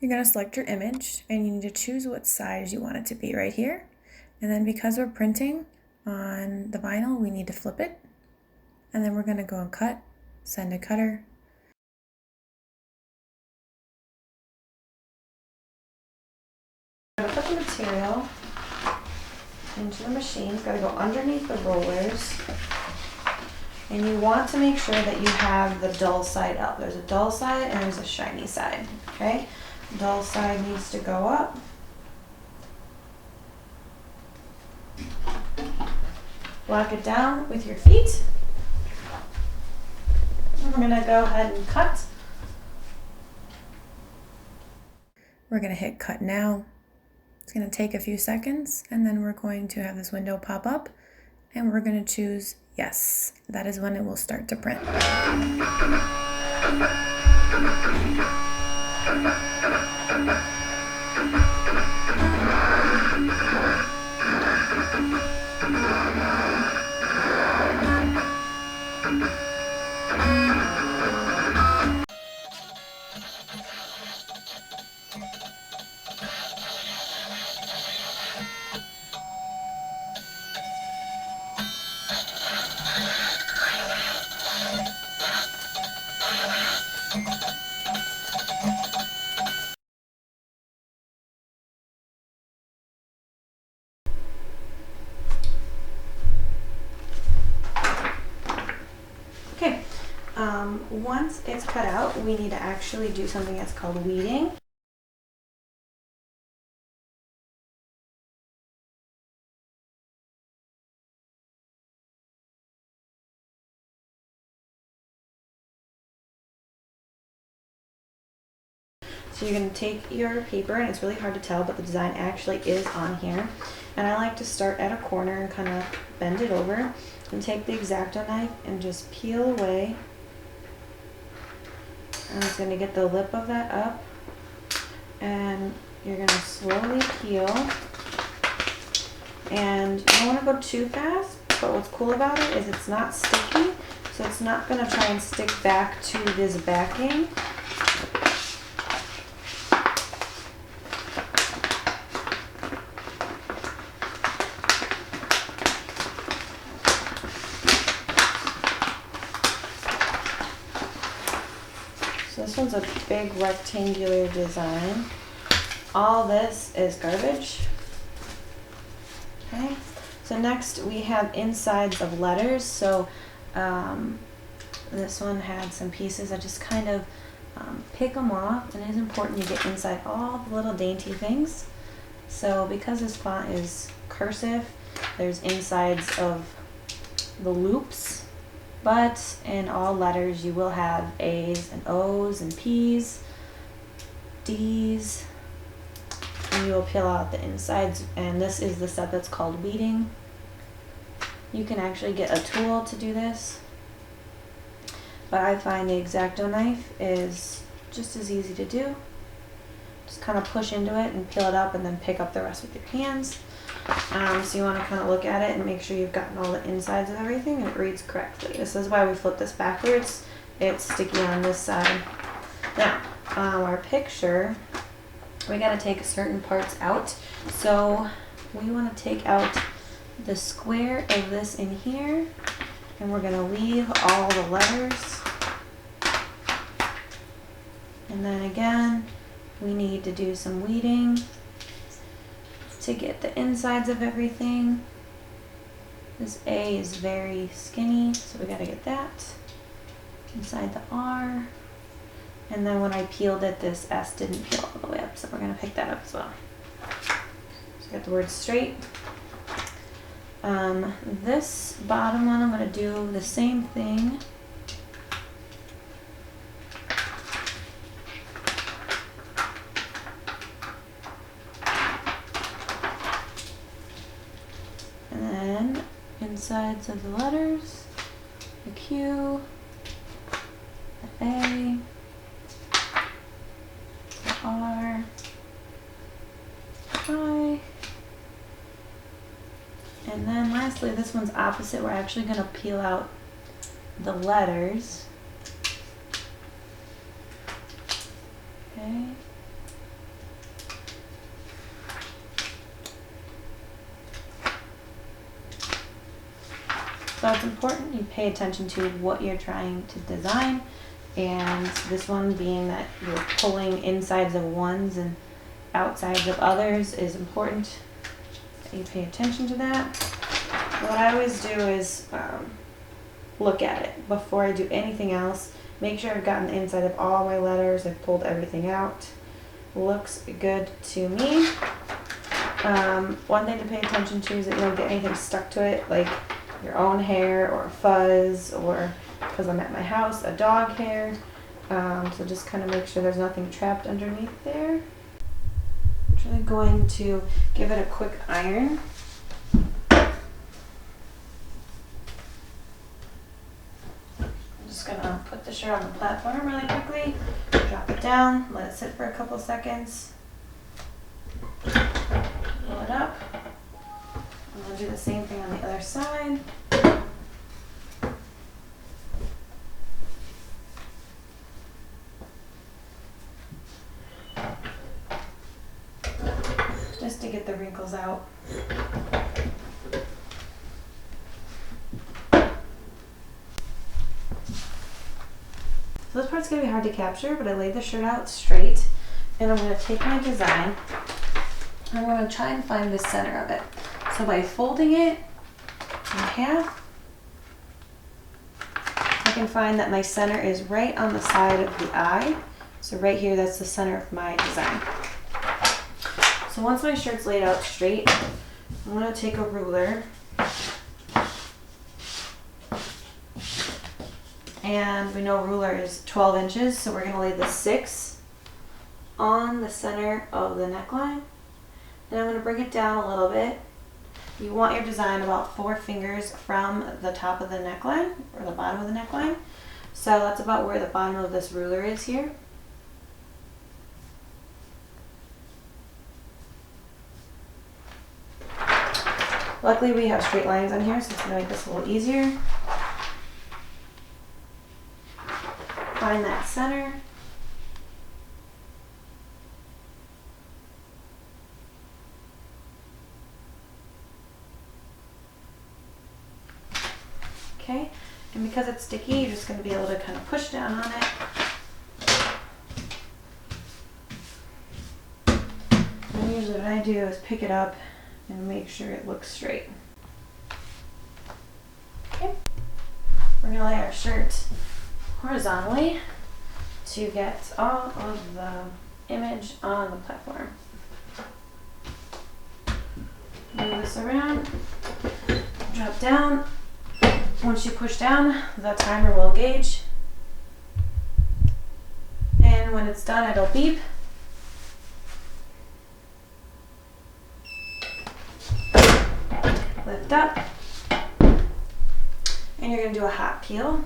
You're going to select your image and you need to choose what size you want it to be right here. And then because we're printing on the vinyl, we need to flip it. And then we're going to go and cut, send to cutter. I'm going to put the material into the machine. It's got to go underneath the rollers. And you want to make sure that you have the dull side up. There's a dull side and there's a shiny side, okay? Dull side needs to go up. Lock it down with your feet. And we're gonna go ahead and cut. We're gonna hit cut now. It's gonna take a few seconds and then we're going to have this window pop up and we're gonna choose yes. That is when it will start to print. Okay, once it's cut out, we need to actually do something that's called weeding. So you're going to take your paper, and it's really hard to tell, but the design actually is on here. And I like to start at a corner and kind of bend it over and take the X-Acto knife and just peel away. I'm just going to get the lip of that up, and you're going to slowly peel. And you don't want to go too fast, but what's cool about it is it's not sticky, so it's not going to try and stick back to this backing. So this one's a big rectangular design. All this is garbage. Okay, so next we have insides of letters. So this one had some pieces. I just kind of pick them off, and it is important you get inside all the little dainty things. So because this font is cursive, there's insides of the loops. But in all letters, you will have A's and O's and P's, D's, and you will peel out the insides. And this is the step that's called weeding. You can actually get a tool to do this, but I find the X-Acto knife is just as easy to do. Just kind of push into it and peel it up, and then pick up the rest with your hands. So you want to kind of look at it and make sure you've gotten all the insides of everything and it reads correctly. This is why we flip this backwards. It's sticky on this side. Now, our picture, we got to take certain parts out. So we want to take out the square of this in here, and we're going to leave all the letters. And then again, we need to do some weeding to get the insides of everything. This A is very skinny, so we gotta get that inside the R. And then when I peeled it, this S didn't peel all the way up, so we're gonna pick that up as well. So got the word straight. This bottom one, I'm gonna do the same thing. Insides of the letters, the Q, the A, the R, I, and then lastly, this one's opposite. We're actually going to peel out the letters. Okay. So it's important you pay attention to what you're trying to design, and this one being that you're pulling insides of ones and outsides of others is important that you pay attention to that. What I always do is look at it before I do anything else. Make sure I've gotten the inside of all my letters, I've pulled everything out. Looks good to me. One thing to pay attention to is that you don't get anything stuck to it, like your own hair or fuzz, or, because I'm at my house, a dog hair. So just kind of make sure there's nothing trapped underneath there. I'm actually going to give it a quick iron. I'm just gonna put the shirt on the platform really quickly, drop it down, let it sit for a couple seconds. Pull it up. I'm going to do the same thing on the other side. Just to get the wrinkles out. So this part's going to be hard to capture, but I laid the shirt out straight, and I'm going to take my design. I'm going to try and find the center of it. So by folding it in half, I can find that my center is right on the side of the eye. So right here, that's the center of my design. So once my shirt's laid out straight, I'm going to take a ruler and we know ruler is 12 inches, so we're going to lay the 6 on the center of the neckline. And I'm going to bring it down a little bit. You want your design about 4 fingers from the top of the neckline, or the bottom of the neckline. So that's about where the bottom of this ruler is here. Luckily we have straight lines on here, so it's going to make this a little easier. Find that center. Okay, and because it's sticky, you're just going to be able to kind of push down on it. And usually what I do is pick it up and make sure it looks straight. Okay, we're going to lay our shirt horizontally to get all of the image on the platform. Move this around, drop down. Once you push down, the timer will engage, and when it's done, it'll beep. Lift up, and you're going to do a hot peel.